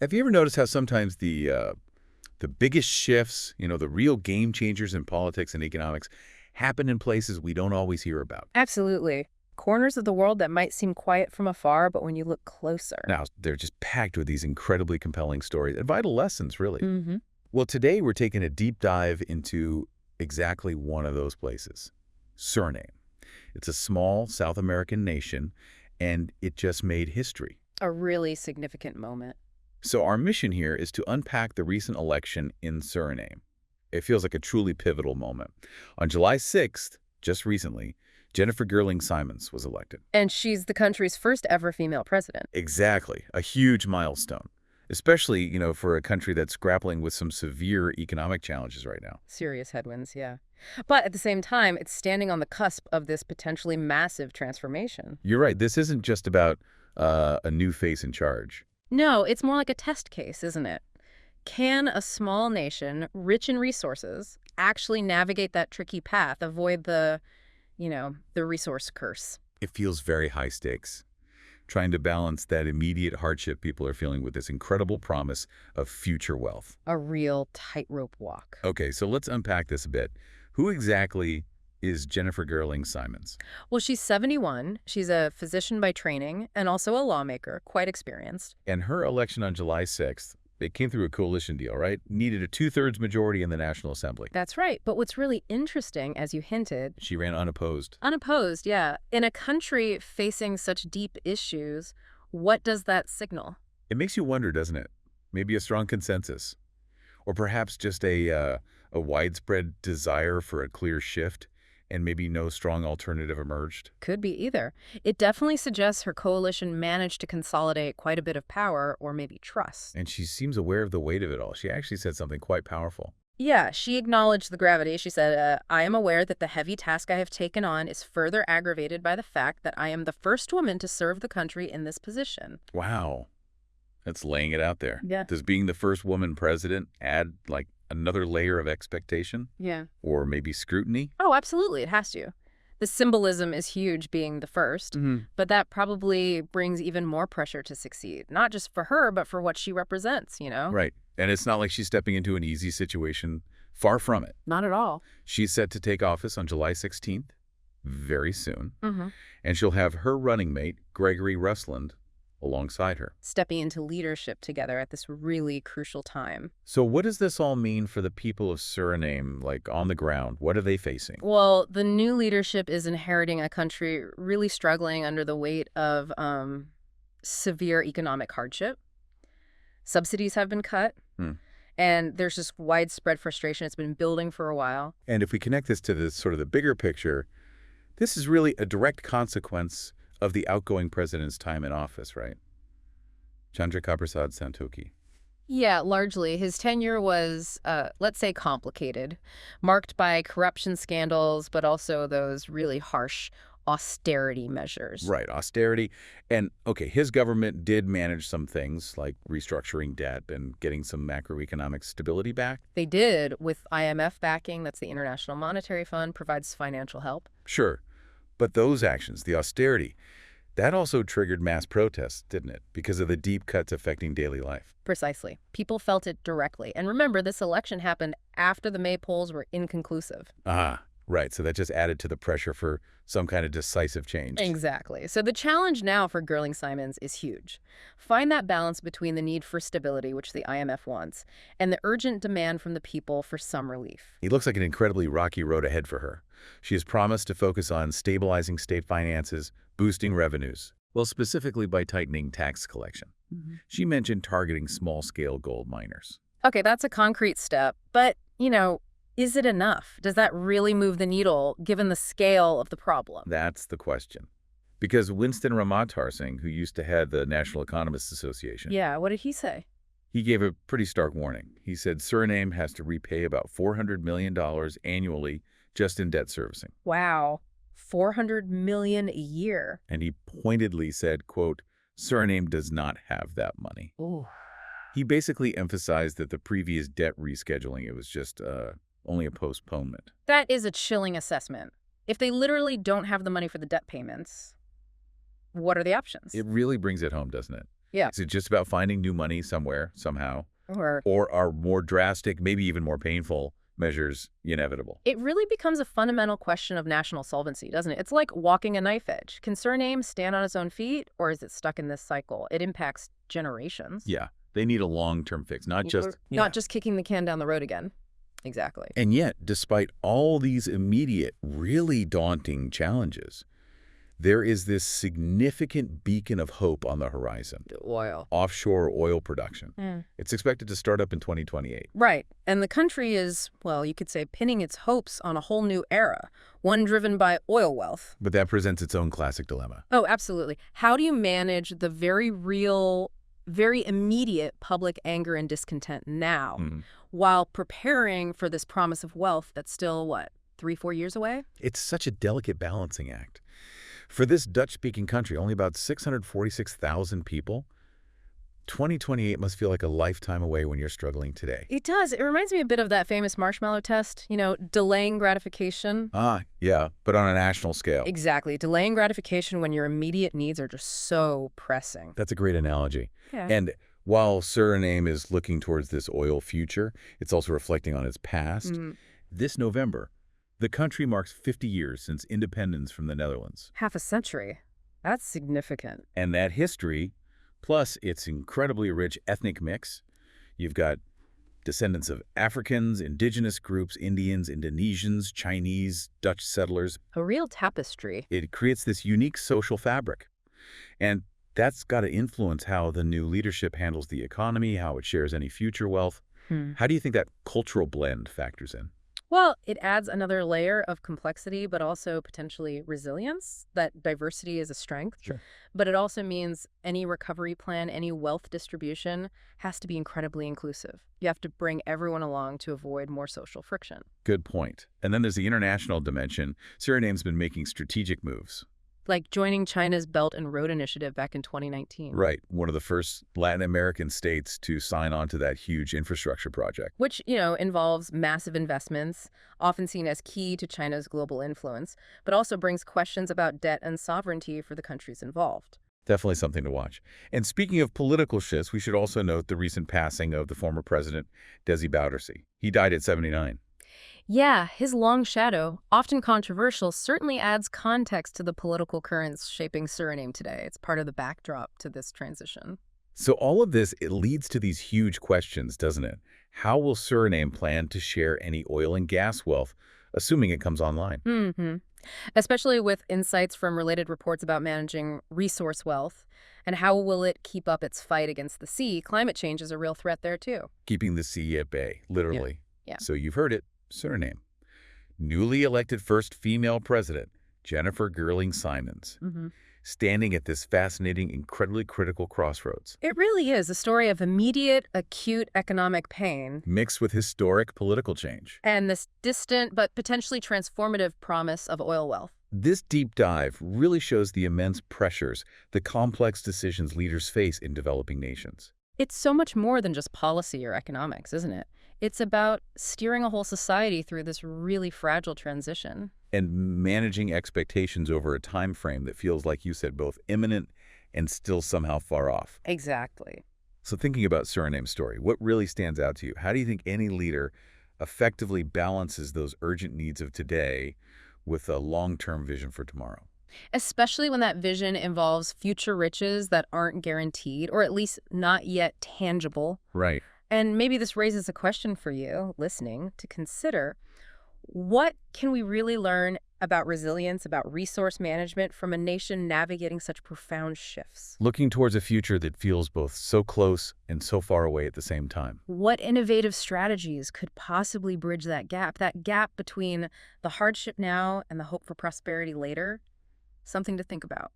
Have you ever noticed how sometimes the biggest shifts, the real game changers in politics and economics, happen in places we don't always hear about? Absolutely. Corners of the world that might seem quiet from afar, but when you look closer. Now, they're just packed with these incredibly compelling stories and vital lessons, really. Hmm. Well, today we're taking a deep dive into exactly one of those places, Suriname. It's a small South American nation, and it just made history. A really significant moment. So our mission here is to unpack the recent election in Suriname. It feels like a truly pivotal moment. On July 6th, just recently, Jennifer Gerling Simons was elected. And she's the country's first ever female president. Exactly. A huge milestone, especially, for a country that's grappling with some severe economic challenges right now. Serious headwinds, yeah. But at the same time, it's standing on the cusp of this potentially massive transformation. You're right. This isn't just about a new face in charge. No, it's more like a test case, isn't it? Can a small nation, rich in resources, actually navigate that tricky path, avoid the resource curse? It feels very high stakes, trying to balance that immediate hardship people are feeling with this incredible promise of future wealth. A real tightrope walk. Okay, so let's unpack this a bit. Who exactly is Jennifer Gerling Simons? Well, she's 71. She's a physician by training and also a lawmaker, quite experienced. And her election on July 6th, it came through a coalition deal, right? Needed a two-thirds majority in the National Assembly. That's right. But what's really interesting, as you hinted, She ran unopposed. unopposed, yeah. In a country facing such deep issues, what does that signal? It makes you wonder, doesn't it? Maybe a strong consensus. Or perhaps just a widespread desire for a clear shift, and maybe no strong alternative emerged. Could be either. It definitely suggests her coalition managed to consolidate quite a bit of power, or maybe trust. And she seems aware of the weight of it all. She actually said something quite powerful. Yeah, she acknowledged the gravity. She said, I am aware that the heavy task I have taken on is further aggravated by the fact that I am the first woman to serve the country in this position. Wow. That's laying it out there. Yeah. Does being the first woman president add, another layer of expectation? Yeah. Or maybe scrutiny? Oh, absolutely. It has to. The symbolism is huge being the first, but that probably brings even more pressure to succeed, not just for her, but for what she represents, Right. And it's not like she's stepping into an easy situation. Far from it. Not at all. She's set to take office on July 16th, very soon, Mm-hmm. and she'll have her running mate, Gregory Rusland, alongside her. Stepping into leadership together at this really crucial time. So what does this all mean for the people of Suriname, on the ground? What are they facing? Well, the new leadership is inheriting a country really struggling under the weight of severe economic hardship. Subsidies have been cut, and there's just widespread frustration. It's been building for a while. And if we connect this to the bigger picture, this is really a direct consequence of the outgoing president's time in office, right? Chandraprasad Santokhi. Yeah, largely. His tenure was, let's say, complicated, marked by corruption scandals, but also those really harsh austerity measures. Right, austerity. And, okay, his government did manage some things like restructuring debt and getting some macroeconomic stability back. They did, with IMF backing, that's the International Monetary Fund, provides financial help. Sure. But those actions, the austerity, that also triggered mass protests, didn't it? Because of the deep cuts affecting daily life. Precisely. People felt it directly. And remember, this election happened after the May polls were inconclusive. Ah, right. So that just added to the pressure for some kind of decisive change. Exactly. So the challenge now for Gerling Simons is huge. Find that balance between the need for stability, which the IMF wants, and the urgent demand from the people for some relief. It looks like an incredibly rocky road ahead for her. She has promised to focus on stabilizing state finances, boosting revenues, well, specifically by tightening tax collection. She mentioned targeting small-scale gold miners. Okay, that's a concrete step, but, is it enough? Does that really move the needle, given the scale of the problem? That's the question. Because Winston Ramatarsingh, who used to head the National Economists Association, Yeah, what did he say? he gave a pretty stark warning. He said Suriname has to repay about $400 million annually just in debt servicing. Wow, $400 million a year. And he pointedly said, quote, Suriname does not have that money. Ooh. He basically emphasized that the previous debt rescheduling, it was just only a postponement. That is a chilling assessment. If they literally don't have the money for the debt payments, what are the options? It really brings it home, doesn't it? Yeah. Is it just about finding new money somewhere, somehow? Or Or are more drastic, maybe even more painful measures inevitable? it really becomes a fundamental question of national solvency, doesn't it? It's like walking a knife edge. Can Suriname stand on its own feet, or is it stuck in this cycle? It impacts generations. Yeah, they need a long-term fix, not just... Not just kicking the can down the road again. Exactly. And yet, despite all these immediate, really daunting challenges, there is this significant beacon of hope on the horizon. Oil. Offshore oil production. It's expected to start up in 2028. Right. And the country is, well, you could say, pinning its hopes on a whole new era, one driven by oil wealth. But that presents its own classic dilemma. Oh, absolutely. How do you manage the very real, very immediate public anger and discontent now while preparing for this promise of wealth that's still, what, 3-4 years away? It's such a delicate balancing act. For this Dutch-speaking country, only about 646,000 people, 2028 must feel like a lifetime away when you're struggling today. It does. It reminds me a bit of that famous marshmallow test, delaying gratification. Yeah, but on a national scale. Exactly. Delaying gratification when your immediate needs are just so pressing. That's a great analogy. Yeah. And while Suriname is looking towards this oil future, it's also reflecting on its past. This November, the country marks 50 years since independence from the Netherlands. Half a century. That's significant. And that history, plus its incredibly rich ethnic mix, you've got descendants of Africans, indigenous groups, Indians, Indonesians, Chinese, Dutch settlers. A real tapestry. It creates this unique social fabric. And that's got to influence how the new leadership handles the economy, how it shares any future wealth. How do you think that cultural blend factors in? Well, it adds another layer of complexity, but also potentially resilience, that diversity is a strength. Sure. But it also means any recovery plan, any wealth distribution has to be incredibly inclusive. You have to bring everyone along to avoid more social friction. Good point. And then there's the international dimension. Suriname's been making strategic moves. Like joining China's Belt and Road Initiative back in 2019. Right. One of the first Latin American states to sign on to that huge infrastructure project. Which, involves massive investments, often seen as key to China's global influence, but also brings questions about debt and sovereignty for the countries involved. Definitely something to watch. And speaking of political shifts, we should also note the recent passing of the former president, Desi Bowersy. He died at 79. Yeah, his long shadow, often controversial, certainly adds context to the political currents shaping Suriname today. It's part of the backdrop to this transition. So all of this, it leads to these huge questions, doesn't it? How will Suriname plan to share any oil and gas wealth, assuming it comes online? Especially with insights from related reports about managing resource wealth. And how will it keep up its fight against the sea? Climate change is a real threat there, too. Keeping the sea at bay, literally. Yeah. So you've heard it. Suriname. Newly elected first female president, Jennifer Gerling Simons, standing at this fascinating, incredibly critical crossroads. It really is a story of immediate, acute economic pain. Mixed with historic political change. And this distant but potentially transformative promise of oil wealth. This deep dive really shows the immense pressures, the complex decisions leaders face in developing nations. It's so much more than just policy or economics, isn't it? It's about steering a whole society through this really fragile transition. And managing expectations over a time frame that feels, like you said, both imminent and still somehow far off. Exactly. So thinking about Suriname's story, what really stands out to you? How do you think any leader effectively balances those urgent needs of today with a long-term vision for tomorrow? Especially when that vision involves future riches that aren't guaranteed, or at least not yet tangible. Right. And maybe this raises a question for you, listening, to consider. What can we really learn about resilience, about resource management from a nation navigating such profound shifts? Looking towards a future that feels both so close and so far away at the same time. What innovative strategies could possibly bridge that gap between the hardship now and the hope for prosperity later? Something to think about.